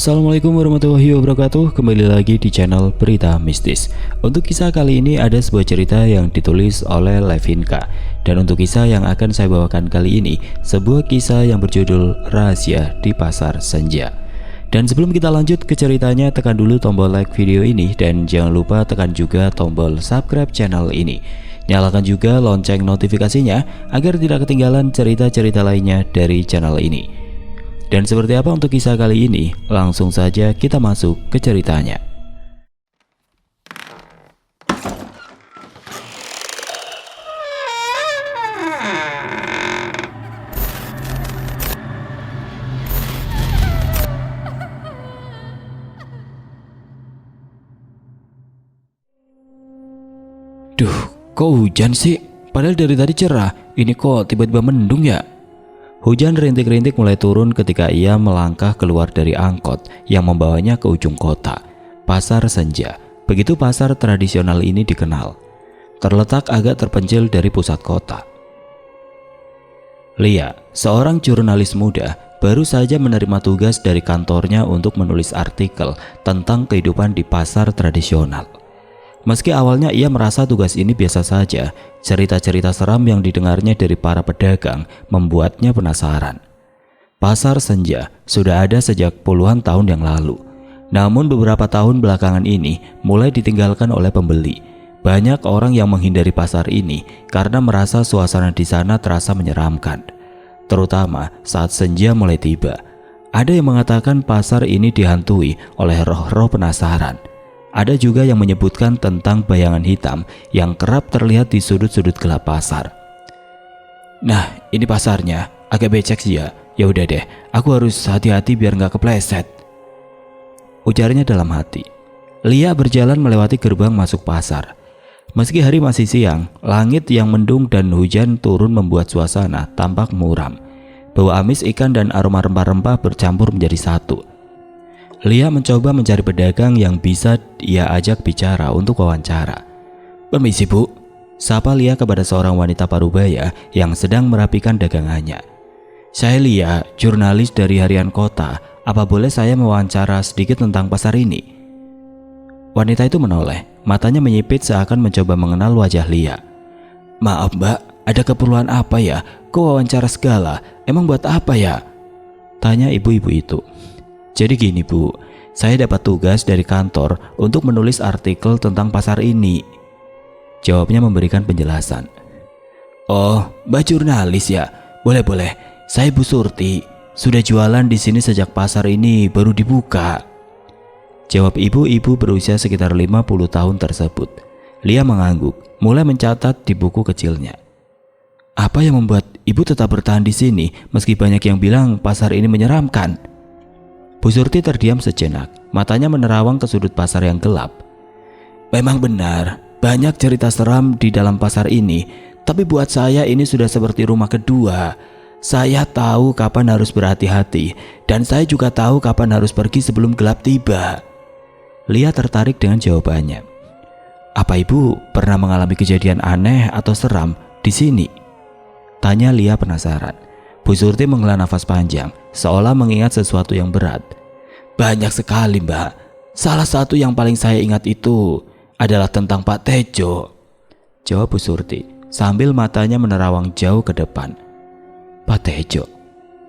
Assalamualaikum warahmatullahi wabarakatuh. Kembali lagi di channel Berita Mistis. Untuk kisah kali ini ada sebuah cerita yang ditulis oleh Levinka. Dan untuk kisah yang akan saya bawakan kali ini, sebuah kisah yang berjudul Rahasia di Pasar Senja. Dan sebelum kita lanjut ke ceritanya, tekan dulu tombol like video ini dan jangan lupa tekan juga tombol subscribe channel ini. Nyalakan juga lonceng notifikasinya agar tidak ketinggalan cerita-cerita lainnya dari channel ini. Dan seperti apa untuk kisah kali ini? Langsung saja kita masuk ke ceritanya. Duh, kok hujan sih? Padahal dari tadi cerah, ini kok tiba-tiba mendung ya? Hujan rintik-rintik mulai turun ketika ia melangkah keluar dari angkot yang membawanya ke ujung kota, Pasar Senja. Begitu pasar tradisional ini dikenal. Terletak agak terpencil dari pusat kota. Lia, seorang jurnalis muda, baru saja menerima tugas dari kantornya untuk menulis artikel tentang kehidupan di pasar tradisional. Meski awalnya ia merasa tugas ini biasa saja, cerita-cerita seram yang didengarnya dari para pedagang membuatnya penasaran. Pasar Senja sudah ada sejak puluhan tahun yang lalu. Namun beberapa tahun belakangan ini mulai ditinggalkan oleh pembeli. Banyak orang yang menghindari pasar ini karena merasa suasana di sana terasa menyeramkan. Terutama saat senja mulai tiba. Ada yang mengatakan pasar ini dihantui oleh roh-roh penasaran. Ada juga yang menyebutkan tentang bayangan hitam yang kerap terlihat di sudut-sudut gelap pasar. Nah, ini pasarnya, agak becek sih ya. Ya udah deh, aku harus hati-hati biar nggak kepleset, ujarnya dalam hati. Lia berjalan melewati gerbang masuk pasar. Meski hari masih siang, langit yang mendung dan hujan turun membuat suasana tampak muram. Bau amis ikan dan aroma rempah-rempah bercampur menjadi satu. Lia mencoba mencari pedagang yang bisa ia ajak bicara untuk wawancara. "Permisi Bu," sapa Lia kepada seorang wanita parubaya yang sedang merapikan dagangannya. "Saya Lia, jurnalis dari harian kota. Apa boleh saya mewawancara sedikit tentang pasar ini?" Wanita itu menoleh, matanya menyipit seakan mencoba mengenal wajah Lia. "Maaf Mbak, ada keperluan apa ya? Kok wawancara segala? Emang buat apa ya?" tanya ibu-ibu itu. "Jadi gini Bu, saya dapat tugas dari kantor untuk menulis artikel tentang pasar ini," jawabnya memberikan penjelasan. "Oh, Mbak jurnalis ya? Boleh-boleh, saya Bu Surti. Sudah jualan di sini sejak pasar ini baru dibuka," jawab ibu-ibu berusia sekitar 50 tahun tersebut. Lia mengangguk, mulai mencatat di buku kecilnya. Apa yang membuat ibu tetap bertahan di sini meski banyak yang bilang pasar ini menyeramkan? Bu Surti terdiam sejenak, matanya menerawang ke sudut pasar yang gelap. "Memang benar, banyak cerita seram di dalam pasar ini, tapi buat saya ini sudah seperti rumah kedua. Saya tahu kapan harus berhati-hati, dan saya juga tahu kapan harus pergi sebelum gelap tiba." Lia tertarik dengan jawabannya. "Apa ibu pernah mengalami kejadian aneh atau seram di sini?" tanya Lia penasaran. Bu Surti menghela nafas panjang, seolah mengingat sesuatu yang berat. "Banyak sekali Mbak. Salah satu yang paling saya ingat itu adalah tentang Pak Tejo," jawab Bu Surti sambil matanya menerawang jauh ke depan. "Pak Tejo?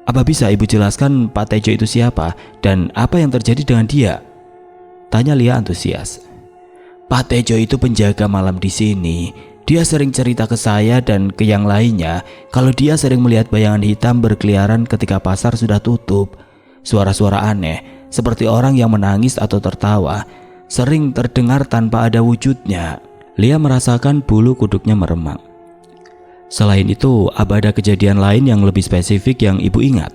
Apa bisa ibu jelaskan Pak Tejo itu siapa dan apa yang terjadi dengan dia?" tanya Lia antusias. "Pak Tejo itu penjaga malam di sini. Dia sering cerita ke saya dan ke yang lainnya kalau dia sering melihat bayangan hitam berkeliaran ketika pasar sudah tutup. Suara-suara aneh seperti orang yang menangis atau tertawa sering terdengar tanpa ada wujudnya." Lia merasakan bulu kuduknya meremang. "Selain itu, apa ada kejadian lain yang lebih spesifik yang ibu ingat?"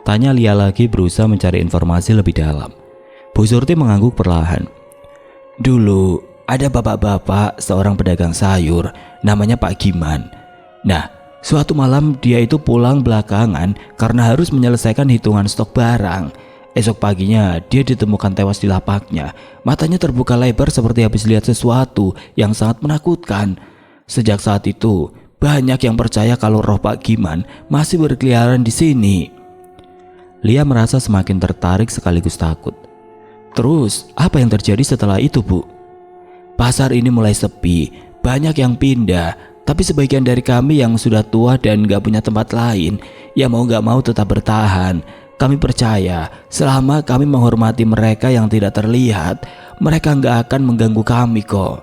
tanya Lia lagi berusaha mencari informasi lebih dalam. Bu Surti mengangguk perlahan. "Dulu ada bapak-bapak seorang pedagang sayur namanya Pak Giman. Nah, suatu malam dia itu pulang belakangan karena harus menyelesaikan hitungan stok barang. Esok paginya dia ditemukan tewas di lapaknya. Matanya terbuka lebar seperti habis lihat sesuatu yang sangat menakutkan. Sejak saat itu, banyak yang percaya kalau roh Pak Giman masih berkeliaran di sini." Lia merasa semakin tertarik sekaligus takut. Terus, apa yang terjadi setelah itu, Bu? Pasar ini mulai sepi, banyak yang pindah, tapi sebagian dari kami yang sudah tua dan gak punya tempat lain, ya mau gak mau tetap bertahan. Kami percaya, selama kami menghormati mereka yang tidak terlihat, mereka gak akan mengganggu kami kok.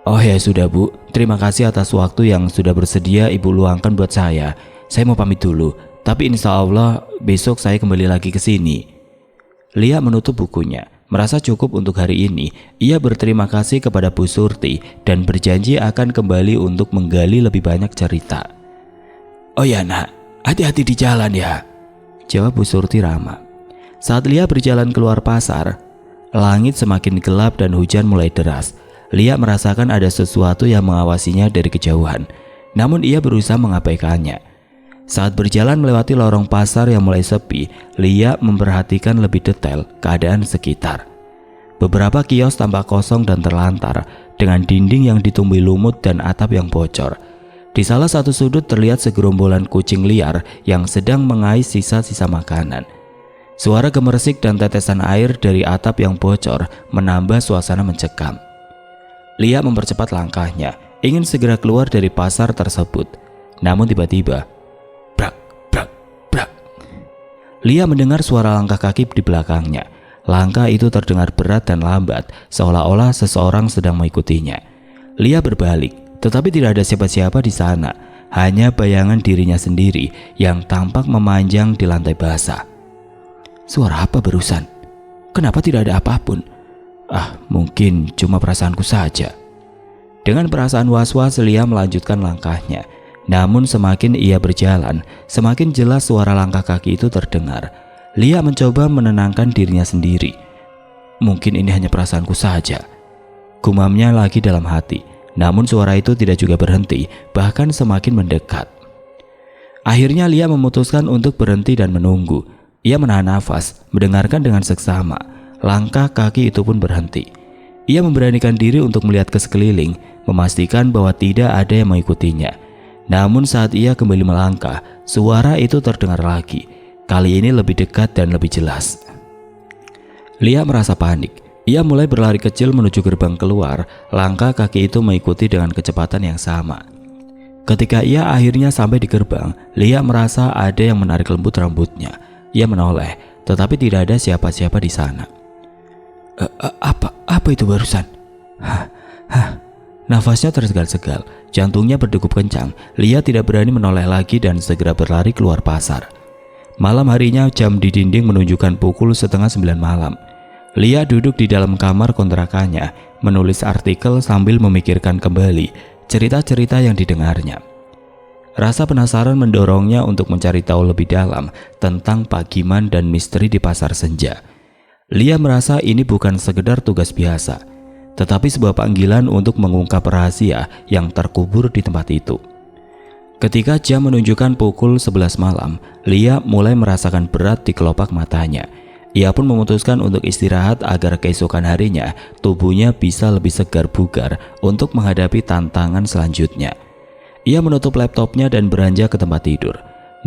Oh ya sudah Bu, terima kasih atas waktu yang sudah bersedia Ibu luangkan buat saya. Saya mau pamit dulu, tapi insya Allah besok saya kembali lagi ke sini. Lia menutup bukunya, merasa cukup untuk hari ini. Ia berterima kasih kepada Bu Surti dan berjanji akan kembali untuk menggali lebih banyak cerita. Oh ya nak, hati-hati di jalan ya, jawab Bu Surti ramah. Saat Lia berjalan keluar pasar, langit semakin gelap dan hujan mulai deras. Lia merasakan ada sesuatu yang mengawasinya dari kejauhan, namun ia berusaha mengabaikannya. Saat berjalan melewati lorong pasar yang mulai sepi, Lia memperhatikan lebih detail keadaan sekitar. Beberapa kios tampak kosong dan terlantar, dengan dinding yang ditumbuhi lumut dan atap yang bocor. Di salah satu sudut terlihat segerombolan kucing liar yang sedang mengais sisa-sisa makanan. Suara gemersik dan tetesan air dari atap yang bocor menambah suasana mencekam. Lia mempercepat langkahnya, ingin segera keluar dari pasar tersebut. Namun tiba-tiba, Lia mendengar suara langkah kaki di belakangnya. Langkah itu terdengar berat dan lambat, seolah-olah seseorang sedang mengikutinya. Lia berbalik, tetapi tidak ada siapa-siapa di sana, hanya bayangan dirinya sendiri yang tampak memanjang di lantai basah. Suara apa barusan? Kenapa tidak ada apapun? Mungkin cuma perasaanku saja. Dengan perasaan was-was, Lia melanjutkan langkahnya. Namun semakin ia berjalan, semakin jelas suara langkah kaki itu terdengar. Lia mencoba menenangkan dirinya sendiri. Mungkin ini hanya perasaanku saja, gumamnya lagi dalam hati. Namun suara itu tidak juga berhenti, bahkan semakin mendekat. Akhirnya Lia memutuskan untuk berhenti dan menunggu. Ia menahan nafas, mendengarkan dengan seksama. Langkah kaki itu pun berhenti. Ia memberanikan diri untuk melihat ke sekeliling, memastikan bahwa tidak ada yang mengikutinya. Namun saat ia kembali melangkah, suara itu terdengar lagi. Kali ini lebih dekat dan lebih jelas. Lia merasa panik. Ia mulai berlari kecil menuju gerbang keluar. Langkah kaki itu mengikuti dengan kecepatan yang sama. Ketika ia akhirnya sampai di gerbang, Lia merasa ada yang menarik lembut rambutnya. Ia menoleh, tetapi tidak ada siapa-siapa di sana. Apa itu barusan? Nafasnya tersegal-segal, jantungnya berdegup kencang. Lia tidak berani menoleh lagi dan segera berlari keluar pasar. Malam harinya jam di dinding menunjukkan pukul 8:30 malam. Lia duduk di dalam kamar kontrakannya, menulis artikel sambil memikirkan kembali cerita-cerita yang didengarnya. Rasa penasaran mendorongnya untuk mencari tahu lebih dalam tentang Pak Giman dan misteri di pasar senja. Lia merasa ini bukan sekedar tugas biasa, tetapi sebuah panggilan untuk mengungkap rahasia yang terkubur di tempat itu. Ketika jam menunjukkan pukul 11 malam, Lia mulai merasakan berat di kelopak matanya. Ia pun memutuskan untuk istirahat agar keesokan harinya tubuhnya bisa lebih segar bugar untuk menghadapi tantangan selanjutnya. Ia menutup laptopnya dan beranjak ke tempat tidur.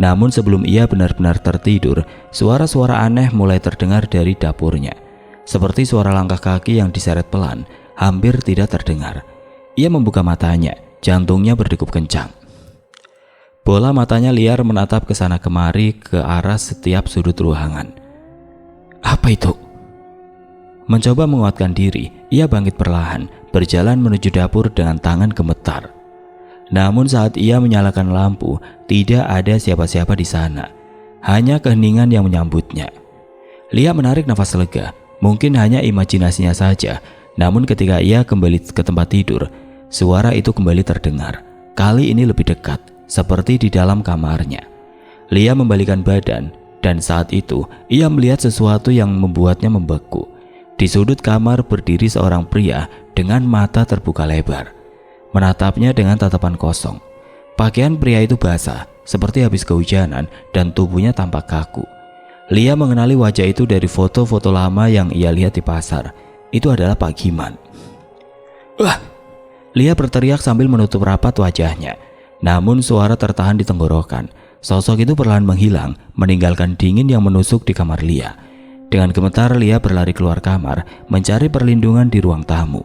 Namun sebelum ia benar-benar tertidur, suara-suara aneh mulai terdengar dari dapurnya. Seperti suara langkah kaki yang diseret pelan, hampir tidak terdengar. Ia membuka matanya, jantungnya berdegup kencang. Bola matanya liar menatap ke sana kemari ke arah setiap sudut ruangan. Apa itu? Mencoba menguatkan diri, ia bangkit perlahan, berjalan menuju dapur dengan tangan gemetar. Namun saat ia menyalakan lampu, tidak ada siapa-siapa di sana. Hanya keheningan yang menyambutnya. Lia menarik nafas lega, mungkin hanya imajinasinya saja. Namun ketika ia kembali ke tempat tidur, suara itu kembali terdengar. Kali ini lebih dekat, seperti di dalam kamarnya. Lia membalikan badan, dan saat itu ia melihat sesuatu yang membuatnya membeku. Di sudut kamar berdiri seorang pria dengan mata terbuka lebar, menatapnya dengan tatapan kosong. Pakaian pria itu basah, seperti habis kehujanan, dan tubuhnya tampak kaku. Lia mengenali wajah itu dari foto-foto lama yang ia lihat di pasar. Itu adalah Pak Giman. Wah! Lia berteriak sambil menutup rapat wajahnya. Namun suara tertahan di tenggorokan. Sosok itu perlahan menghilang, meninggalkan dingin yang menusuk di kamar Lia. Dengan gemetar Lia berlari keluar kamar, mencari perlindungan di ruang tamu.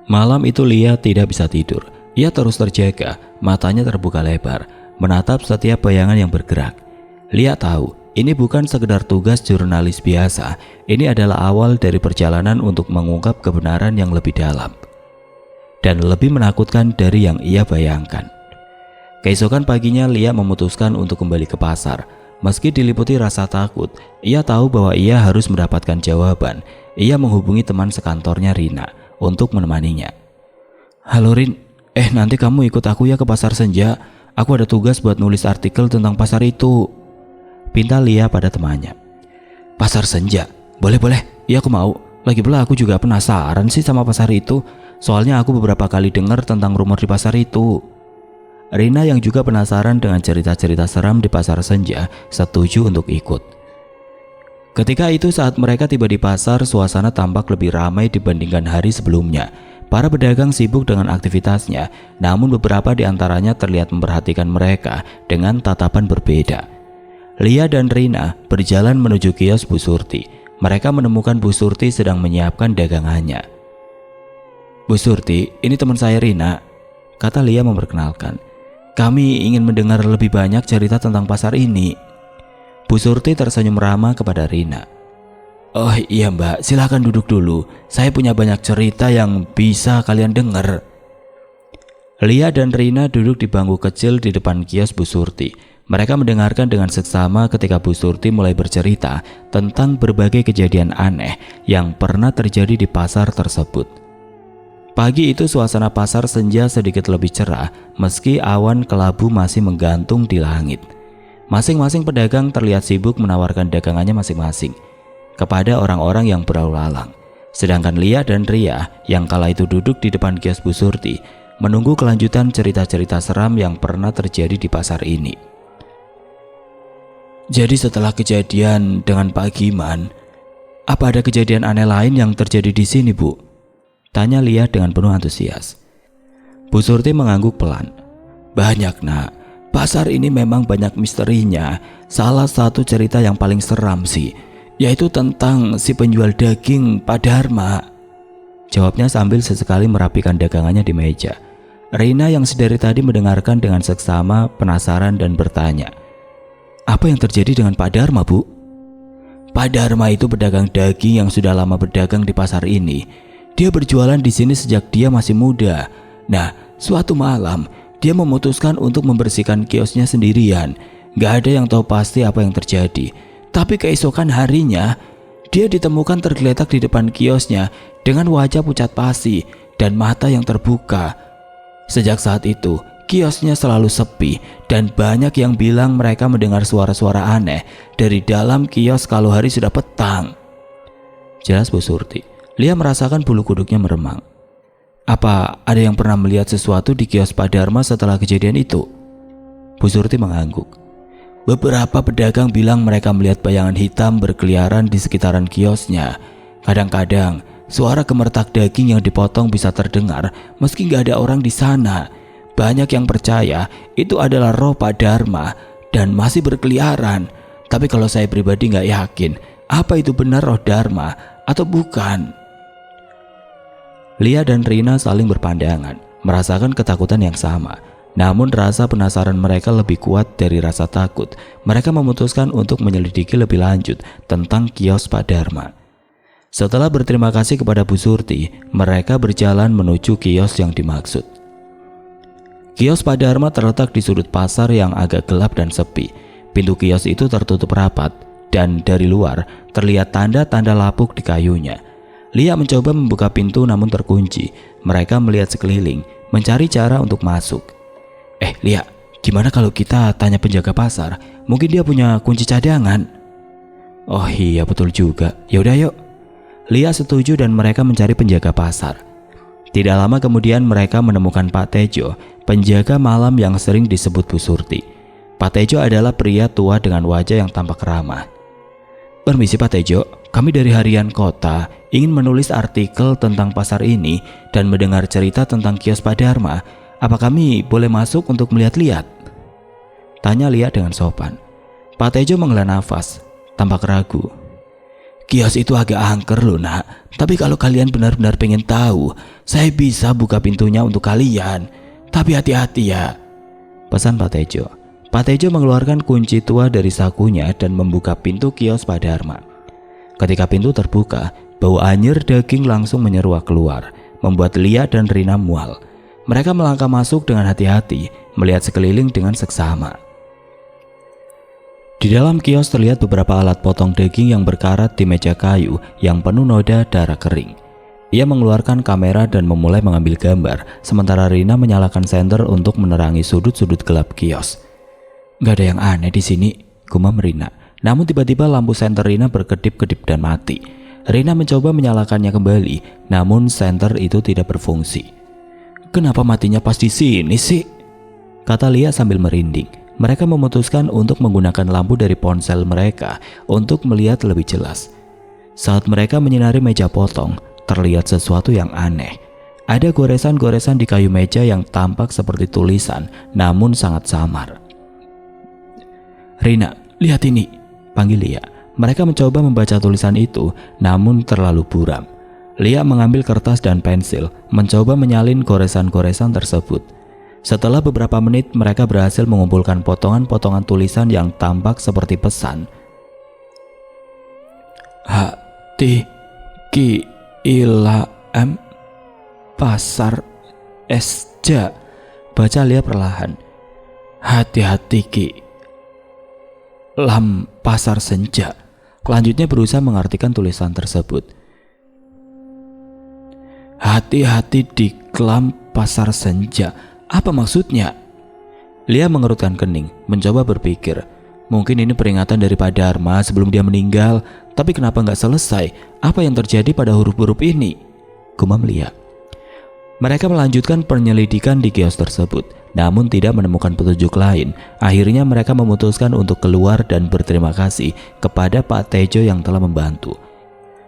Malam itu Lia tidak bisa tidur. Ia terus terjaga, matanya terbuka lebar, menatap setiap bayangan yang bergerak. Lia tahu, ini bukan sekedar tugas jurnalis biasa. Ini adalah awal dari perjalanan untuk mengungkap kebenaran yang lebih dalam dan lebih menakutkan dari yang ia bayangkan. Keesokan paginya Lia memutuskan untuk kembali ke pasar. Meski diliputi rasa takut, ia tahu bahwa ia harus mendapatkan jawaban. Ia menghubungi teman sekantornya Rina untuk menemaninya. "Halo Rin, nanti kamu ikut aku ya ke pasar senja. Aku ada tugas buat nulis artikel tentang pasar itu," pinta Lia pada temannya. "Pasar senja? Boleh, iya aku mau. Lagi pula aku juga penasaran sih sama pasar itu. Soalnya aku beberapa kali dengar tentang rumor di pasar itu." Rina yang juga penasaran dengan cerita-cerita seram di pasar senja setuju untuk ikut. Ketika itu saat mereka tiba di pasar, suasana tampak lebih ramai dibandingkan hari sebelumnya. Para pedagang sibuk dengan aktivitasnya, namun beberapa di antaranya terlihat memperhatikan mereka dengan tatapan berbeda. Lia dan Rina berjalan menuju kios Bu Surti. Mereka menemukan Bu Surti sedang menyiapkan dagangannya. "Bu Surti, ini teman saya Rina," kata Lia memperkenalkan. "Kami ingin mendengar lebih banyak cerita tentang pasar ini." Bu Surti tersenyum ramah kepada Rina. "Oh iya Mbak, silahkan duduk dulu. Saya punya banyak cerita yang bisa kalian dengar." Lia dan Rina duduk di bangku kecil di depan kios Bu Surti. Mereka mendengarkan dengan seksama ketika Bu Surti mulai bercerita tentang berbagai kejadian aneh yang pernah terjadi di pasar tersebut. Pagi itu suasana pasar senja sedikit lebih cerah meski awan kelabu masih menggantung di langit. Masing-masing pedagang terlihat sibuk menawarkan dagangannya masing-masing kepada orang-orang yang berlalu lalang. Sedangkan Lia dan Ria yang kala itu duduk di depan kios Bu Surti menunggu kelanjutan cerita-cerita seram yang pernah terjadi di pasar ini. "Jadi setelah kejadian dengan Pak Giman, apa ada kejadian aneh lain yang terjadi di sini, Bu?" tanya Lia dengan penuh antusias. Bu Surti mengangguk pelan. "Banyak nak, pasar ini memang banyak misterinya. Salah satu cerita yang paling seram sih, yaitu tentang si penjual daging Pak Dharma," jawabnya sambil sesekali merapikan dagangannya di meja. Rina yang sedari tadi mendengarkan dengan seksama, penasaran dan bertanya, "Apa yang terjadi dengan Pak Dharma, Bu?" "Pak Dharma itu pedagang daging yang sudah lama berdagang di pasar ini. Dia berjualan di sini sejak dia masih muda. Nah, suatu malam dia memutuskan untuk membersihkan kiosnya sendirian. Gak ada yang tahu pasti apa yang terjadi. Tapi keesokan harinya, dia ditemukan tergeletak di depan kiosnya dengan wajah pucat pasi dan mata yang terbuka. Sejak saat itu, kiosnya selalu sepi dan banyak yang bilang mereka mendengar suara-suara aneh dari dalam kios kalau hari sudah petang," jelas Bu Surti. Lia merasakan bulu kuduknya meremang. "Apa ada yang pernah melihat sesuatu di kios Pak Dharma setelah kejadian itu?" Bu Surti mengangguk. "Beberapa pedagang bilang mereka melihat bayangan hitam berkeliaran di sekitaran kiosnya. Kadang-kadang suara gemertak daging yang dipotong bisa terdengar meski gak ada orang di sana. Banyak yang percaya itu adalah roh Pak Dharma dan masih berkeliaran. Tapi kalau saya pribadi gak yakin apa itu benar roh Dharma atau bukan." Lia dan Rina saling berpandangan, merasakan ketakutan yang sama. Namun rasa penasaran mereka lebih kuat dari rasa takut. Mereka memutuskan untuk menyelidiki lebih lanjut tentang kios Pak Dharma. Setelah berterima kasih kepada Bu Surti, mereka berjalan menuju kios yang dimaksud. Kios Pak Dharma terletak di sudut pasar yang agak gelap dan sepi. Pintu kios itu tertutup rapat dan dari luar terlihat tanda-tanda lapuk di kayunya. Lia mencoba membuka pintu namun terkunci. Mereka melihat sekeliling, mencari cara untuk masuk. Lia, gimana kalau kita tanya penjaga pasar? Mungkin dia punya kunci cadangan." "Oh iya betul juga. Yaudah yuk." Lia setuju dan mereka mencari penjaga pasar. Tidak lama kemudian mereka menemukan Pak Tejo, penjaga malam yang sering disebut Bu Surti. Pak Tejo adalah pria tua dengan wajah yang tampak ramah. "Permisi Pak Tejo, kami dari harian kota ingin menulis artikel tentang pasar ini dan mendengar cerita tentang kios Pak Dharma. Apa kami boleh masuk untuk melihat-lihat?" Tanya Lia dengan sopan. Pak Tejo menghela nafas, tampak ragu. Kios itu agak angker loh nak, tapi kalau kalian benar-benar pengen tahu, saya bisa buka pintunya untuk kalian. Tapi hati-hati ya, pesan Pak Tejo. Pak Tejo mengeluarkan kunci tua dari sakunya dan membuka pintu kios Pak Dharma. Ketika pintu terbuka, bau anyir daging langsung menyeruak keluar, membuat Lia dan Rina mual. Mereka melangkah masuk dengan hati-hati, melihat sekeliling dengan seksama. Di dalam kios terlihat beberapa alat potong daging yang berkarat di meja kayu yang penuh noda darah kering. Ia mengeluarkan kamera dan memulai mengambil gambar, sementara Rina menyalakan senter untuk menerangi sudut-sudut gelap kios. Gak ada yang aneh di sini, gumam Rina. Namun tiba-tiba lampu senter Rina berkedip-kedip dan mati. Rina mencoba menyalakannya kembali, namun senter itu tidak berfungsi. Kenapa matinya pas di sini sih? Kata Lia sambil merinding. Mereka memutuskan untuk menggunakan lampu dari ponsel mereka untuk melihat lebih jelas. Saat mereka menyinari meja potong, terlihat sesuatu yang aneh. Ada goresan-goresan di kayu meja yang tampak seperti tulisan, namun sangat samar. Rina, lihat ini, panggil Lia. Mereka mencoba membaca tulisan itu, namun terlalu buram. Lia mengambil kertas dan pensil, mencoba menyalin goresan-goresan tersebut. Setelah beberapa menit, mereka berhasil mengumpulkan potongan-potongan tulisan yang tampak seperti pesan. Hati ki ila m pasar esja. Baca Lia perlahan. Hati-hati ki lam pasar senja. Selanjutnya berusaha mengartikan tulisan tersebut. Hati-hati di klam pasar senja. Apa maksudnya? Lia mengerutkan kening, mencoba berpikir. Mungkin ini peringatan dari Pak Dharma sebelum dia meninggal. Tapi kenapa nggak selesai? Apa yang terjadi pada huruf-huruf ini? Gumam Lia. Mereka melanjutkan penyelidikan di kios tersebut, namun tidak menemukan petunjuk lain. Akhirnya mereka memutuskan untuk keluar dan berterima kasih kepada Pak Tejo yang telah membantu.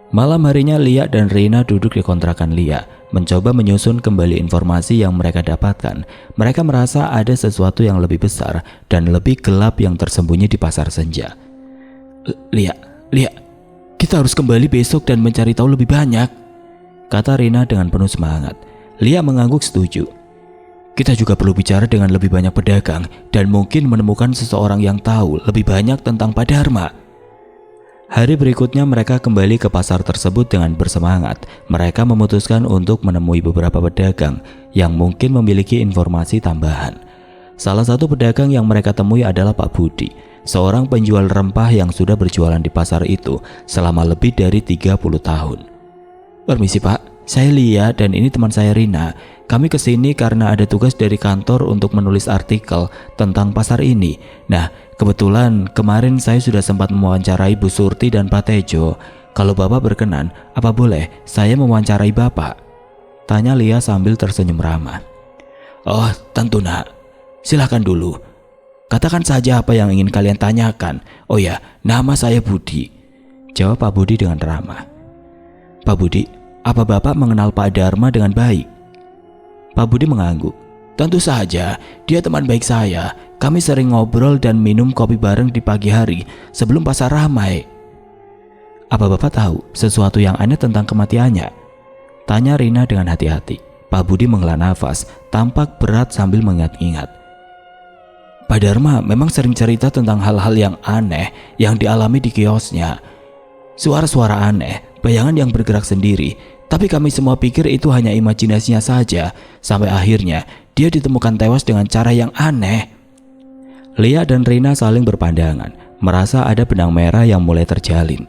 Malam harinya Lia dan Rina duduk di kontrakan Lia, mencoba menyusun kembali informasi yang mereka dapatkan. Mereka merasa ada sesuatu yang lebih besar dan lebih gelap yang tersembunyi di pasar senja. Lia, kita harus kembali besok dan mencari tahu lebih banyak, kata Rina dengan penuh semangat. Lia mengangguk setuju. Kita juga perlu bicara dengan lebih banyak pedagang dan mungkin menemukan seseorang yang tahu lebih banyak tentang Pak Dharma. Hari berikutnya mereka kembali ke pasar tersebut dengan bersemangat. Mereka memutuskan untuk menemui beberapa pedagang yang mungkin memiliki informasi tambahan. Salah satu pedagang yang mereka temui adalah Pak Budi, seorang penjual rempah yang sudah berjualan di pasar itu selama lebih dari 30 tahun. Permisi Pak, saya Lia dan ini teman saya Rina. Kami kesini karena ada tugas dari kantor untuk menulis artikel tentang pasar ini. Nah, kebetulan kemarin saya sudah sempat mewawancarai Bu Surti dan Pak Tejo. Kalau Bapak berkenan, apa boleh saya mewawancarai Bapak? Tanya Lia sambil tersenyum ramah. Oh, tentu nak. Silakan dulu. Katakan saja apa yang ingin kalian tanyakan. Oh ya, nama saya Budi, jawab Pak Budi dengan ramah. Pak Budi, apa Bapak mengenal Pak Dharma dengan baik? Pak Budi mengangguk. Tentu saja, dia teman baik saya. Kami sering ngobrol dan minum kopi bareng di pagi hari sebelum pasar ramai. Apa Bapak tahu sesuatu yang aneh tentang kematiannya? Tanya Rina dengan hati-hati. Pak Budi menghela nafas, tampak berat sambil mengingat-ingat. Pak Dharma memang sering cerita tentang hal-hal yang aneh yang dialami di kiosnya. Suara-suara aneh, bayangan yang bergerak sendiri. Tapi kami semua pikir itu hanya imajinasinya saja. Sampai akhirnya dia ditemukan tewas dengan cara yang aneh. Lia dan Rina saling berpandangan, merasa ada benang merah yang mulai terjalin.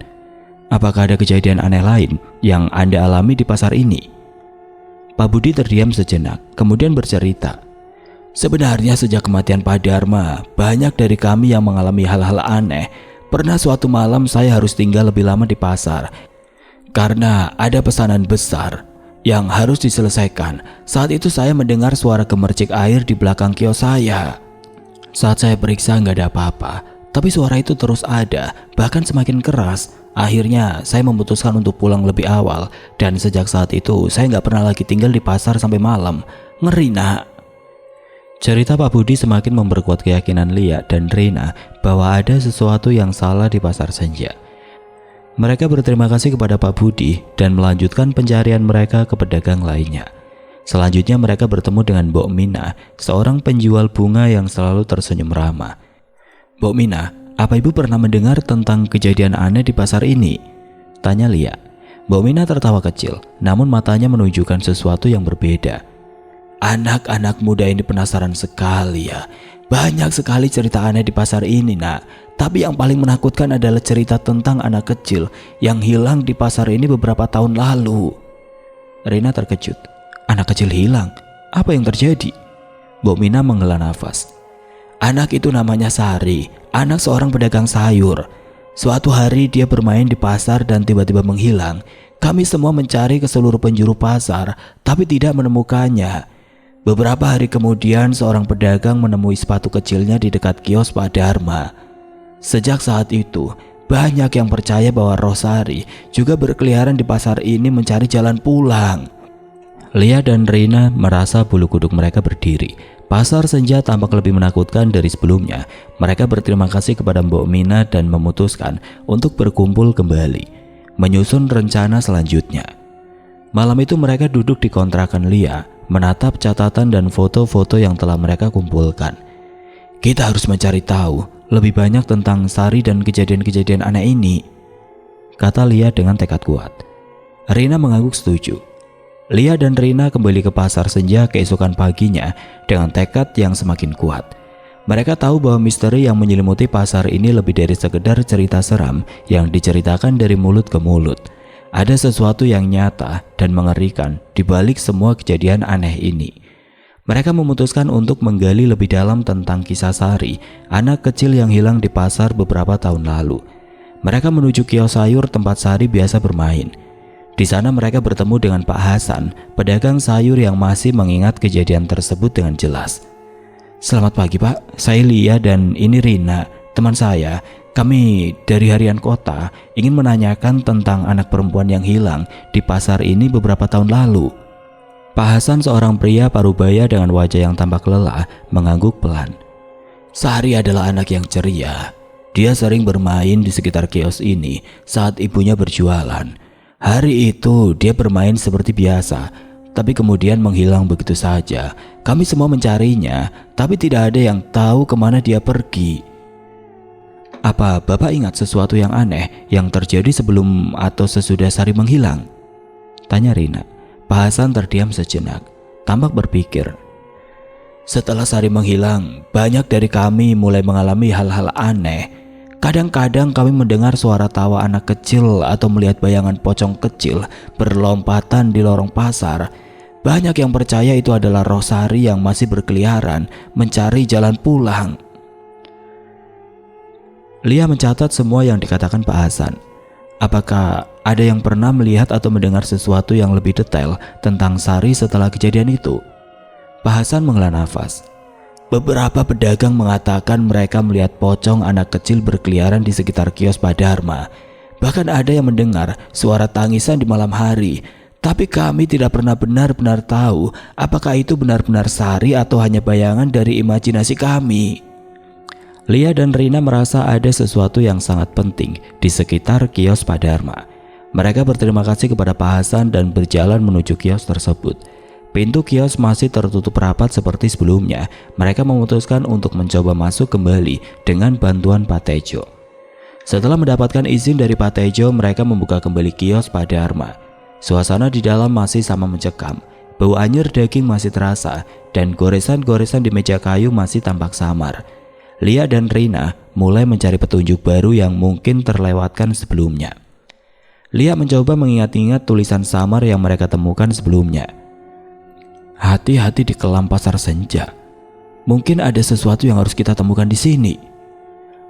Apakah ada kejadian aneh lain yang Anda alami di pasar ini? Pak Budi terdiam sejenak, kemudian bercerita. Sebenarnya sejak kematian Pak Dharma, banyak dari kami yang mengalami hal-hal aneh. Pernah suatu malam saya harus tinggal lebih lama di pasar karena ada pesanan besar yang harus diselesaikan. Saat itu saya mendengar suara gemercik air di belakang kios saya. Saat saya periksa nggak ada apa-apa, tapi suara itu terus ada, bahkan semakin keras. Akhirnya saya memutuskan untuk pulang lebih awal, dan sejak saat itu saya nggak pernah lagi tinggal di pasar sampai malam. Ngeri nak. Cerita Pak Budi semakin memperkuat keyakinan Lia dan Rina bahwa ada sesuatu yang salah di pasar senja. Mereka berterima kasih kepada Pak Budi dan melanjutkan pencarian mereka ke pedagang lainnya. Selanjutnya mereka bertemu dengan Mbok Mina, seorang penjual bunga yang selalu tersenyum ramah. "Mbok Mina, apa ibu pernah mendengar tentang kejadian aneh di pasar ini?" tanya Lia. Mbok Mina tertawa kecil, namun matanya menunjukkan sesuatu yang berbeda. "Anak-anak muda ini penasaran sekali ya. Banyak sekali cerita aneh di pasar ini, Nak. Tapi yang paling menakutkan adalah cerita tentang anak kecil yang hilang di pasar ini beberapa tahun lalu." Rina terkejut. "Anak kecil hilang? Apa yang terjadi?" Mbok Mina menghela nafas. "Anak itu namanya Sari, anak seorang pedagang sayur. Suatu hari dia bermain di pasar dan tiba-tiba menghilang. Kami semua mencari ke seluruh penjuru pasar, tapi tidak menemukannya. Beberapa hari kemudian seorang pedagang menemui sepatu kecilnya di dekat kios Pak Dharma. Sejak saat itu, banyak yang percaya bahwa Rosari juga berkeliaran di pasar ini mencari jalan pulang." Lia dan Rina merasa bulu kuduk mereka berdiri. Pasar senja tampak lebih menakutkan dari sebelumnya. Mereka berterima kasih kepada Mbok Mina dan memutuskan untuk berkumpul kembali, menyusun rencana selanjutnya. Malam itu mereka duduk di kontrakan Lia, menatap catatan dan foto-foto yang telah mereka kumpulkan. "Kita harus mencari tahu lebih banyak tentang Sari dan kejadian-kejadian aneh ini," kata Lia dengan tekad kuat. Rina mengangguk setuju. Lia dan Rina kembali ke pasar senja keesokan paginya dengan tekad yang semakin kuat. Mereka tahu bahwa misteri yang menyelimuti pasar ini lebih dari sekedar cerita seram yang diceritakan dari mulut ke mulut. Ada sesuatu yang nyata dan mengerikan di balik semua kejadian aneh ini. Mereka memutuskan untuk menggali lebih dalam tentang kisah Sari, anak kecil yang hilang di pasar beberapa tahun lalu. Mereka menuju kios sayur tempat Sari biasa bermain. Di sana mereka bertemu dengan Pak Hasan, pedagang sayur yang masih mengingat kejadian tersebut dengan jelas. "Selamat pagi Pak, saya Lia dan ini Rina, teman saya. Kami dari harian kota ingin menanyakan tentang anak perempuan yang hilang di pasar ini beberapa tahun lalu." Pak Hasan, seorang pria parubaya dengan wajah yang tampak lelah, mengangguk pelan. "Sari adalah anak yang ceria. Dia sering bermain di sekitar kios ini saat ibunya berjualan. Hari itu dia bermain seperti biasa, tapi kemudian menghilang begitu saja. Kami semua mencarinya, tapi tidak ada yang tahu kemana dia pergi." "Apa Bapak ingat sesuatu yang aneh yang terjadi sebelum atau sesudah Sari menghilang?" tanya Rina. Pak Hasan terdiam sejenak, tampak berpikir. "Setelah Sari menghilang, banyak dari kami mulai mengalami hal-hal aneh. Kadang-kadang kami mendengar suara tawa anak kecil atau melihat bayangan pocong kecil berlompatan di lorong pasar. Banyak yang percaya itu adalah Rosari yang masih berkeliaran mencari jalan pulang." Lia mencatat semua yang dikatakan Pak Hasan. Apakah ada yang pernah melihat atau mendengar sesuatu yang lebih detail tentang Sari setelah kejadian itu? Pak Hasan menghela nafas. "Beberapa pedagang mengatakan mereka melihat pocong anak kecil berkeliaran di sekitar kios Pak Dharma. Bahkan ada yang mendengar suara tangisan di malam hari. Tapi kami tidak pernah benar-benar tahu apakah itu benar-benar Sari atau hanya bayangan dari imajinasi kami." Lia dan Rina merasa ada sesuatu yang sangat penting di sekitar kios Pak Dharma. Mereka berterima kasih kepada Pak Hasan dan berjalan menuju kios tersebut. Pintu kios masih tertutup rapat seperti sebelumnya. Mereka memutuskan untuk mencoba masuk kembali dengan bantuan Pak Tejo. Setelah mendapatkan izin dari Pak Tejo, mereka membuka kembali kios Pak Dharma. Suasana di dalam masih sama mencekam. Bau anyir daging masih terasa dan goresan-goresan di meja kayu masih tampak samar. Lia dan Rina mulai mencari petunjuk baru yang mungkin terlewatkan sebelumnya. Lia mencoba mengingat-ingat tulisan samar yang mereka temukan sebelumnya. "Hati-hati di kelam pasar senja. Mungkin ada sesuatu yang harus kita temukan di sini."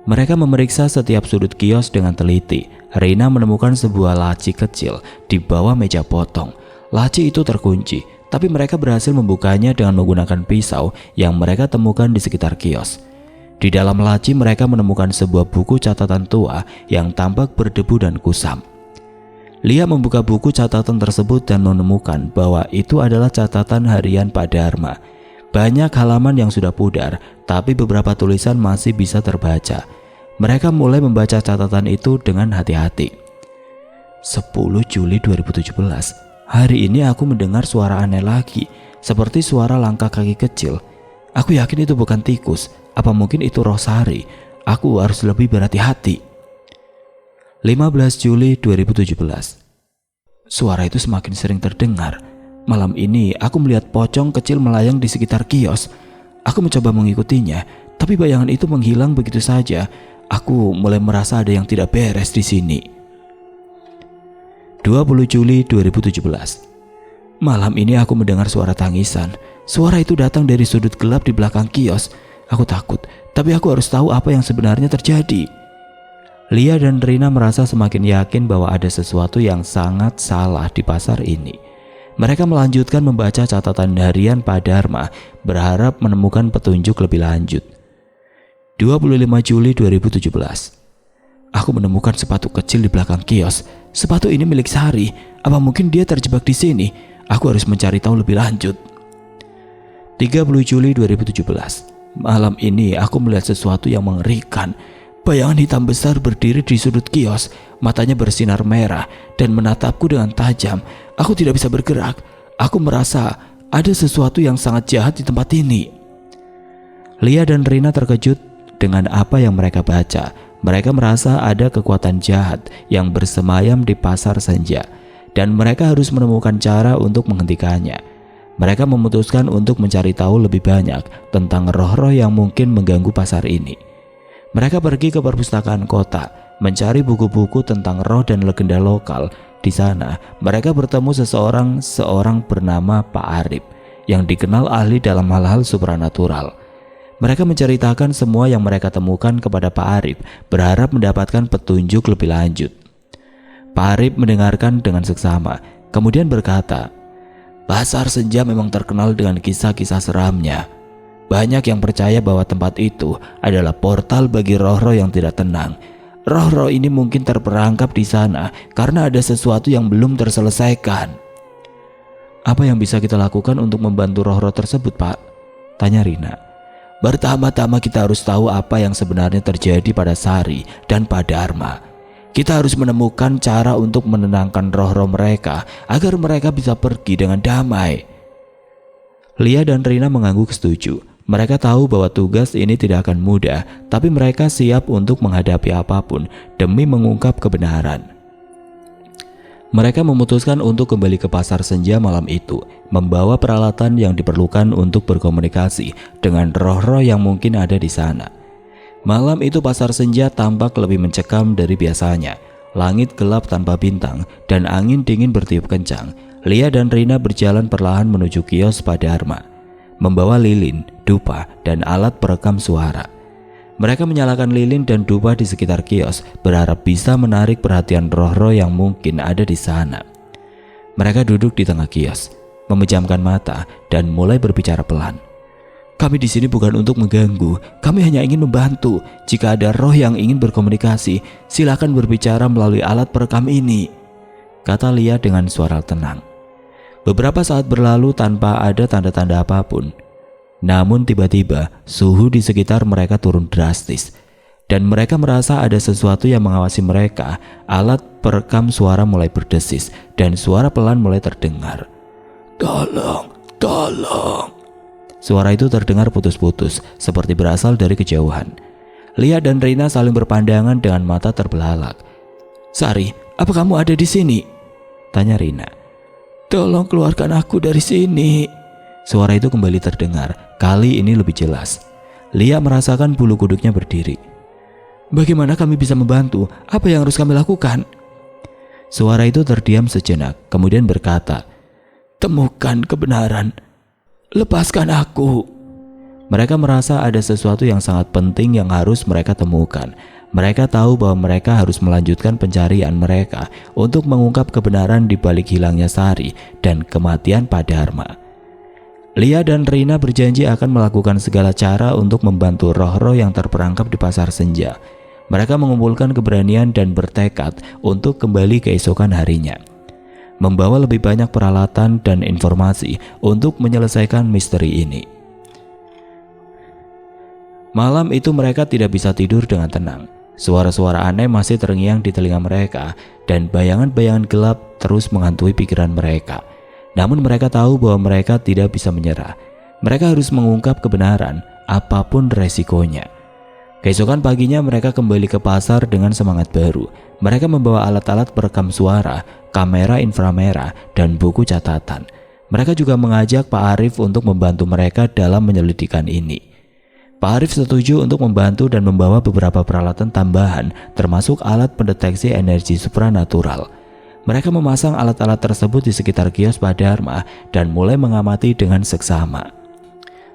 Mereka memeriksa setiap sudut kios dengan teliti. Rina menemukan sebuah laci kecil di bawah meja potong. Laci itu terkunci, tapi mereka berhasil membukanya dengan menggunakan pisau yang mereka temukan di sekitar kios. Di dalam laci mereka menemukan sebuah buku catatan tua yang tampak berdebu dan kusam. Lia membuka buku catatan tersebut dan menemukan bahwa itu adalah catatan harian Pak Dharma. Banyak halaman yang sudah pudar, tapi beberapa tulisan masih bisa terbaca. Mereka mulai membaca catatan itu dengan hati-hati. 10 Juli 2017. Hari ini aku mendengar suara aneh lagi, seperti suara langkah kaki kecil. Aku yakin itu bukan tikus. Apa mungkin itu roh Sari? Aku harus lebih berhati-hati. 15 Juli 2017. Suara itu semakin sering terdengar. Malam ini aku melihat pocong kecil melayang di sekitar kios. Aku mencoba mengikutinya, tapi bayangan itu menghilang begitu saja. Aku mulai merasa ada yang tidak beres di sini. 20 Juli 2017. Malam ini aku mendengar suara tangisan. Suara itu datang dari sudut gelap di belakang kios. Aku takut, tapi aku harus tahu apa yang sebenarnya terjadi. Lia dan Rina merasa semakin yakin bahwa ada sesuatu yang sangat salah di pasar ini. Mereka melanjutkan membaca catatan harian Pak Dharma, berharap menemukan petunjuk lebih lanjut. 25 Juli 2017. Aku menemukan sepatu kecil di belakang kios. Sepatu ini milik Sari. Apa mungkin dia terjebak di sini? Aku harus mencari tahu lebih lanjut. 30 Juli 2017. Malam ini aku melihat sesuatu yang mengerikan. Bayangan hitam besar berdiri di sudut kios, matanya bersinar merah dan menatapku dengan tajam. Aku tidak bisa bergerak. Aku merasa ada sesuatu yang sangat jahat di tempat ini. Lia dan Rina terkejut dengan apa yang mereka baca. Mereka merasa ada kekuatan jahat yang bersemayam di pasar senja, dan mereka harus menemukan cara untuk menghentikannya. Mereka memutuskan untuk mencari tahu lebih banyak tentang roh-roh yang mungkin mengganggu pasar ini. Mereka pergi ke perpustakaan kota, mencari buku-buku tentang roh dan legenda lokal. Di sana, mereka bertemu seorang bernama Pak Arif, yang dikenal ahli dalam hal-hal supranatural. Mereka menceritakan semua yang mereka temukan kepada Pak Arif, berharap mendapatkan petunjuk lebih lanjut. Pak Arif mendengarkan dengan seksama, kemudian berkata, "Pasar senja memang terkenal dengan kisah-kisah seramnya. Banyak yang percaya bahwa tempat itu adalah portal bagi roh-roh yang tidak tenang. Roh-roh ini mungkin terperangkap di sana karena ada sesuatu yang belum terselesaikan." "Apa yang bisa kita lakukan untuk membantu roh-roh tersebut, Pak?" tanya Rina. "Pertama-tama kita harus tahu apa yang sebenarnya terjadi pada Sari dan Pak Dharma. Kita harus menemukan cara untuk menenangkan roh-roh mereka agar mereka bisa pergi dengan damai." Lia dan Rina mengangguk setuju. Mereka tahu bahwa tugas ini tidak akan mudah, tapi mereka siap untuk menghadapi apapun demi mengungkap kebenaran. Mereka memutuskan untuk kembali ke pasar senja malam itu, membawa peralatan yang diperlukan untuk berkomunikasi dengan roh-roh yang mungkin ada di sana. Malam itu pasar senja tampak lebih mencekam dari biasanya. Langit gelap tanpa bintang dan angin dingin bertiup kencang. Lia dan Rina berjalan perlahan menuju kios Pak Dharma, membawa lilin, dupa, dan alat perekam suara. Mereka menyalakan lilin dan dupa di sekitar kios, berharap bisa menarik perhatian roh-roh yang mungkin ada di sana. Mereka duduk di tengah kios, memejamkan mata, dan mulai berbicara pelan. "Kami di sini bukan untuk mengganggu, kami hanya ingin membantu. Jika ada roh yang ingin berkomunikasi, silakan berbicara melalui alat perekam ini," kata Lia dengan suara tenang. Beberapa saat berlalu tanpa ada tanda-tanda apapun. Namun tiba-tiba suhu di sekitar mereka turun drastis, dan mereka merasa ada sesuatu yang mengawasi mereka. Alat perekam suara mulai berdesis dan suara pelan mulai terdengar. "Tolong, tolong." Suara itu terdengar putus-putus, seperti berasal dari kejauhan. Lia dan Rina saling berpandangan dengan mata terbelalak. "Sari, apa kamu ada di sini?" tanya Rina. "Tolong keluarkan aku dari sini." Suara itu kembali terdengar, kali ini lebih jelas. Lia merasakan bulu kuduknya berdiri. "Bagaimana kami bisa membantu? Apa yang harus kami lakukan?" Suara itu terdiam sejenak, kemudian berkata, "Temukan kebenaran. Lepaskan aku." Mereka merasa ada sesuatu yang sangat penting yang harus mereka temukan. Mereka tahu bahwa mereka harus melanjutkan pencarian mereka untuk mengungkap kebenaran di balik hilangnya Sari dan kematian Pak Dharma. Lia dan Rina berjanji akan melakukan segala cara untuk membantu roh-roh yang terperangkap di pasar senja. Mereka mengumpulkan keberanian dan bertekad untuk kembali keesokan harinya, membawa lebih banyak peralatan dan informasi untuk menyelesaikan misteri ini. Malam itu mereka tidak bisa tidur dengan tenang. Suara-suara aneh masih terngiang di telinga mereka dan bayangan-bayangan gelap terus menghantui pikiran mereka. Namun mereka tahu bahwa mereka tidak bisa menyerah. Mereka harus mengungkap kebenaran apapun resikonya. Keesokan paginya mereka kembali ke pasar dengan semangat baru. Mereka membawa alat-alat perekam suara, kamera inframerah, dan buku catatan. Mereka juga mengajak Pak Arif untuk membantu mereka dalam penyelidikan ini. Pak Arif setuju untuk membantu dan membawa beberapa peralatan tambahan, termasuk alat pendeteksi energi supranatural. Mereka memasang alat-alat tersebut di sekitar kios Pak Dharma dan mulai mengamati dengan seksama.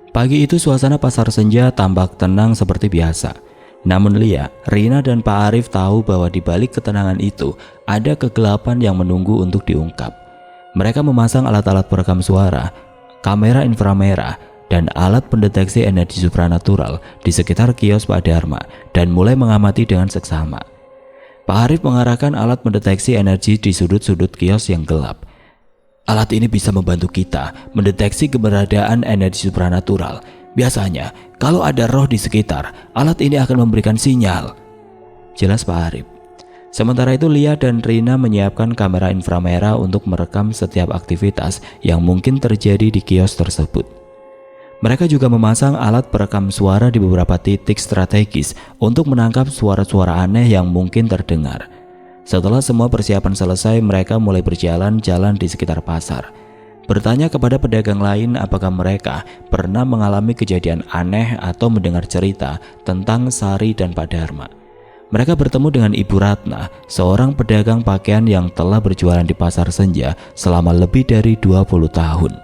Pagi itu suasana pasar senja tampak tenang seperti biasa. Namun Lia, Rina dan Pak Arif tahu bahwa di balik ketenangan itu ada kegelapan yang menunggu untuk diungkap. Mereka memasang alat-alat perekam suara, kamera inframerah, dan alat pendeteksi energi supranatural di sekitar kios Pak Dharma dan mulai mengamati dengan seksama. Pak Arif mengarahkan alat mendeteksi energi di sudut-sudut kios yang gelap. Alat ini bisa membantu kita mendeteksi keberadaan energi supranatural. Biasanya, kalau ada roh di sekitar, alat ini akan memberikan sinyal. Jelas Pak Arif. Sementara itu Lia dan Rina menyiapkan kamera inframerah untuk merekam setiap aktivitas yang mungkin terjadi di kios tersebut. Mereka juga memasang alat perekam suara di beberapa titik strategis untuk menangkap suara-suara aneh yang mungkin terdengar. Setelah semua persiapan selesai, mereka mulai berjalan-jalan di sekitar pasar. Bertanya kepada pedagang lain apakah mereka pernah mengalami kejadian aneh atau mendengar cerita tentang Sari dan Pak Dharma. Mereka bertemu dengan Ibu Ratna, seorang pedagang pakaian yang telah berjualan di pasar senja selama lebih dari 20 tahun.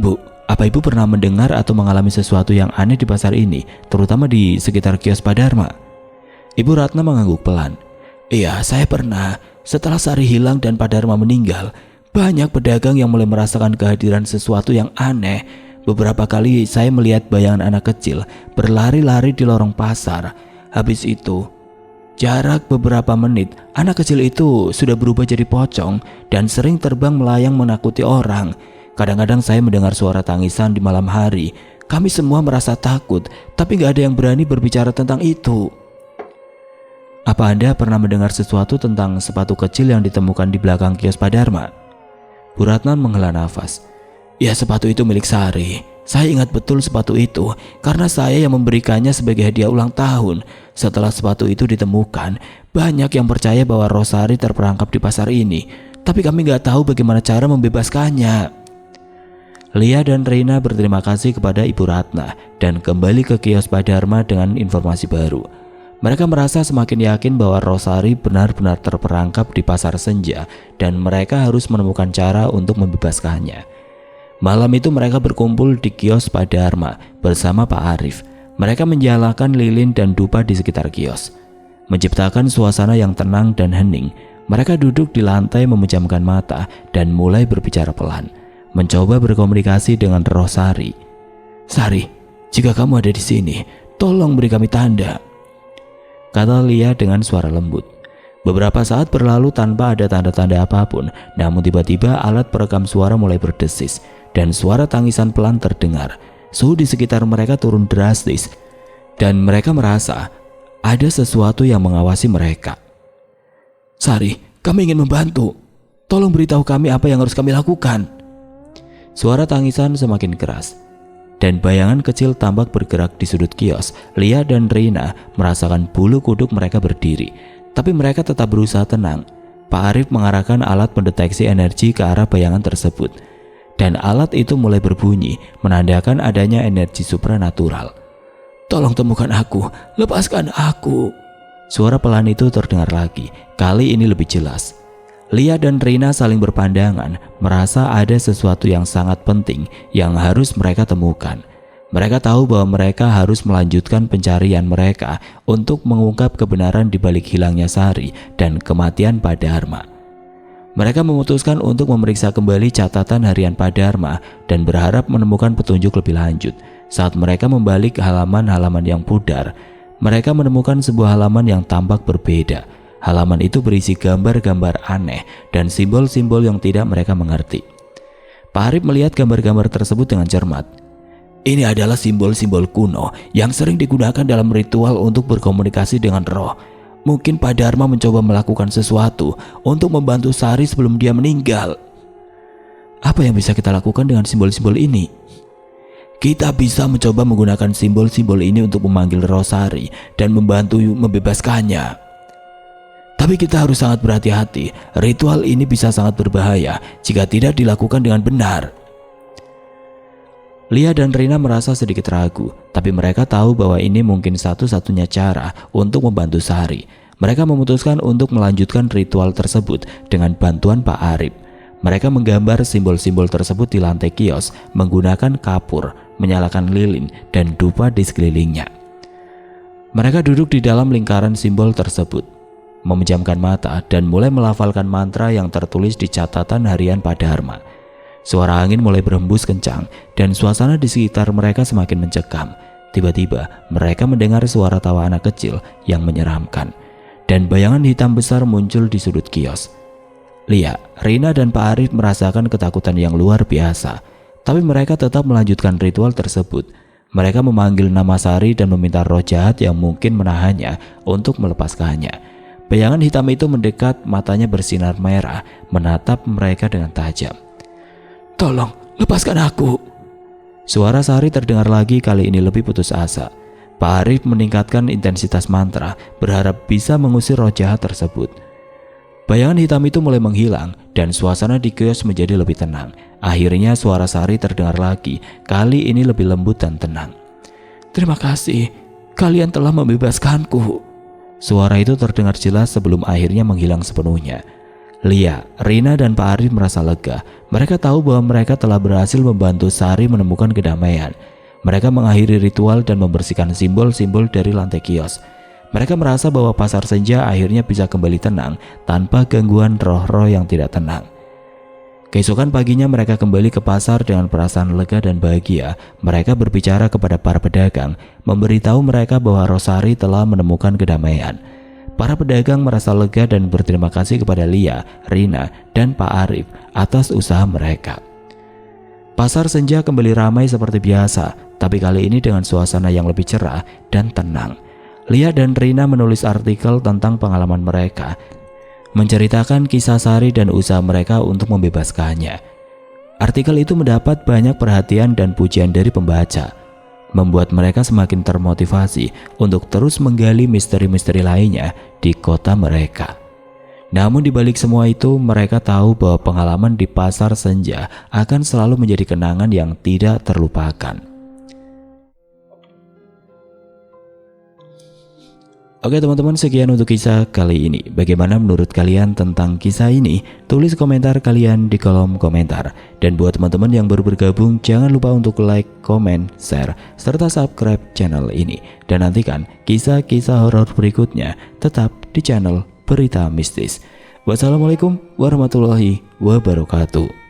Bu, apa Ibu pernah mendengar atau mengalami sesuatu yang aneh di pasar ini, terutama di sekitar kios Pak Dharma? Ibu Ratna mengangguk pelan. Iya, saya pernah. Setelah Sari hilang dan Pak Dharma meninggal, banyak pedagang yang mulai merasakan kehadiran sesuatu yang aneh. Beberapa kali saya melihat bayangan anak kecil berlari-lari di lorong pasar. Habis itu, jarak beberapa menit, anak kecil itu sudah berubah jadi pocong dan sering terbang melayang menakuti orang. Kadang-kadang saya mendengar suara tangisan di malam hari. Kami semua merasa takut, tapi gak ada yang berani berbicara tentang itu. Apa Anda pernah mendengar sesuatu tentang sepatu kecil yang ditemukan di belakang kios Pak Dharma? Bu Ratna menghela nafas. Ya, sepatu itu milik Sari. Saya ingat betul sepatu itu karena saya yang memberikannya sebagai hadiah ulang tahun. Setelah sepatu itu ditemukan, banyak yang percaya bahwa roh Sari terperangkap di pasar ini. Tapi kami gak tahu bagaimana cara membebaskannya. Lia dan Reina berterima kasih kepada Ibu Ratna dan kembali ke kios Pak Dharma dengan informasi baru. Mereka merasa semakin yakin bahwa Rosari benar-benar terperangkap di pasar senja dan mereka harus menemukan cara untuk membebaskannya. Malam itu mereka berkumpul di kios Pak Dharma bersama Pak Arif. Mereka menyalakan lilin dan dupa di sekitar kios. Menciptakan suasana yang tenang dan hening, mereka duduk di lantai memejamkan mata dan mulai berbicara pelan, mencoba berkomunikasi dengan Rosari. Sari, jika kamu ada di sini, tolong beri kami tanda, kata Lia dengan suara lembut. Beberapa saat berlalu tanpa ada tanda-tanda apapun, namun tiba-tiba alat perekam suara mulai berdesis dan suara tangisan pelan terdengar. Suhu di sekitar mereka turun drastis dan mereka merasa ada sesuatu yang mengawasi mereka. Sari, kami ingin membantu. Tolong beritahu kami apa yang harus kami lakukan. Suara tangisan semakin keras dan bayangan kecil tampak bergerak di sudut kios. Lia dan Reina merasakan bulu kuduk mereka berdiri, tapi mereka tetap berusaha tenang. Pak Arif mengarahkan alat pendeteksi energi ke arah bayangan tersebut, dan alat itu mulai berbunyi, menandakan adanya energi supranatural. Tolong temukan aku, lepaskan aku. Suara pelan itu terdengar lagi, kali ini lebih jelas. Lia dan Reina saling berpandangan, merasa ada sesuatu yang sangat penting yang harus mereka temukan. Mereka tahu bahwa mereka harus melanjutkan pencarian mereka untuk mengungkap kebenaran di balik hilangnya Sari dan kematian Pak Dharma. Mereka memutuskan untuk memeriksa kembali catatan harian Pak Dharma dan berharap menemukan petunjuk lebih lanjut. Saat mereka membalik halaman-halaman yang pudar, mereka menemukan sebuah halaman yang tampak berbeda. Halaman itu berisi gambar-gambar aneh dan simbol-simbol yang tidak mereka mengerti. Pak Arif melihat gambar-gambar tersebut dengan cermat. Ini adalah simbol-simbol kuno yang sering digunakan dalam ritual untuk berkomunikasi dengan roh. Mungkin Pak Dharma mencoba melakukan sesuatu untuk membantu Sari sebelum dia meninggal. Apa yang bisa kita lakukan dengan simbol-simbol ini? Kita bisa mencoba menggunakan simbol-simbol ini untuk memanggil roh Sari dan membantu membebaskannya. Tapi kita harus sangat berhati-hati. Ritual ini bisa sangat berbahaya jika tidak dilakukan dengan benar. Lia dan Rina merasa sedikit ragu, tapi mereka tahu bahwa ini mungkin satu-satunya cara untuk membantu Sari. Mereka memutuskan untuk melanjutkan ritual tersebut dengan bantuan Pak Arif. Mereka menggambar simbol-simbol tersebut di lantai kios menggunakan kapur, menyalakan lilin, dan dupa di sekelilingnya. Mereka duduk di dalam lingkaran simbol tersebut, memejamkan mata dan mulai melafalkan mantra yang tertulis di catatan harian Pak Dharma. Suara angin mulai berhembus kencang dan suasana di sekitar mereka semakin mencekam. Tiba-tiba mereka mendengar suara tawa anak kecil yang menyeramkan dan bayangan hitam besar muncul di sudut kios. Lia, Rina, dan Pak Arif merasakan ketakutan yang luar biasa, tapi mereka tetap melanjutkan ritual tersebut. Mereka memanggil nama Sari dan meminta roh jahat yang mungkin menahannya untuk melepaskannya. Bayangan hitam itu mendekat, matanya bersinar merah, menatap mereka dengan tajam. "Tolong, lepaskan aku." Suara Sari terdengar lagi, kali ini lebih putus asa. Pak Arif meningkatkan intensitas mantra, berharap bisa mengusir roh jahat tersebut. Bayangan hitam itu mulai menghilang dan suasana di kios menjadi lebih tenang. Akhirnya suara Sari terdengar lagi, kali ini lebih lembut dan tenang. "Terima kasih, kalian telah membebaskanku." Suara itu terdengar jelas sebelum akhirnya menghilang sepenuhnya. Lia, Rina, dan Pak Arif merasa lega. Mereka tahu bahwa mereka telah berhasil membantu Sari menemukan kedamaian. Mereka mengakhiri ritual dan membersihkan simbol-simbol dari lantai kios. Mereka merasa bahwa pasar senja akhirnya bisa kembali tenang tanpa gangguan roh-roh yang tidak tenang. Keesokan paginya mereka kembali ke pasar dengan perasaan lega dan bahagia. Mereka berbicara kepada para pedagang, memberitahu mereka bahwa roh Sari telah menemukan kedamaian. Para pedagang merasa lega dan berterima kasih kepada Lia, Rina, dan Pak Arif atas usaha mereka. Pasar senja kembali ramai seperti biasa, tapi kali ini dengan suasana yang lebih cerah dan tenang. Lia dan Rina menulis artikel tentang pengalaman mereka, menceritakan kisah Sari dan usaha mereka untuk membebaskannya. Artikel itu mendapat banyak perhatian dan pujian dari pembaca, membuat mereka semakin termotivasi untuk terus menggali misteri-misteri lainnya di kota mereka. Namun di balik semua itu, mereka tahu bahwa pengalaman di pasar senja akan selalu menjadi kenangan yang tidak terlupakan. Oke teman-teman, sekian untuk kisah kali ini. Bagaimana menurut kalian tentang kisah ini? Tulis komentar kalian di kolom komentar. Dan buat teman-teman yang baru bergabung, jangan lupa untuk like, komen, share, serta subscribe channel ini. Dan nantikan kisah-kisah horor berikutnya tetap di channel Berita Mistis. Wassalamualaikum warahmatullahi wabarakatuh.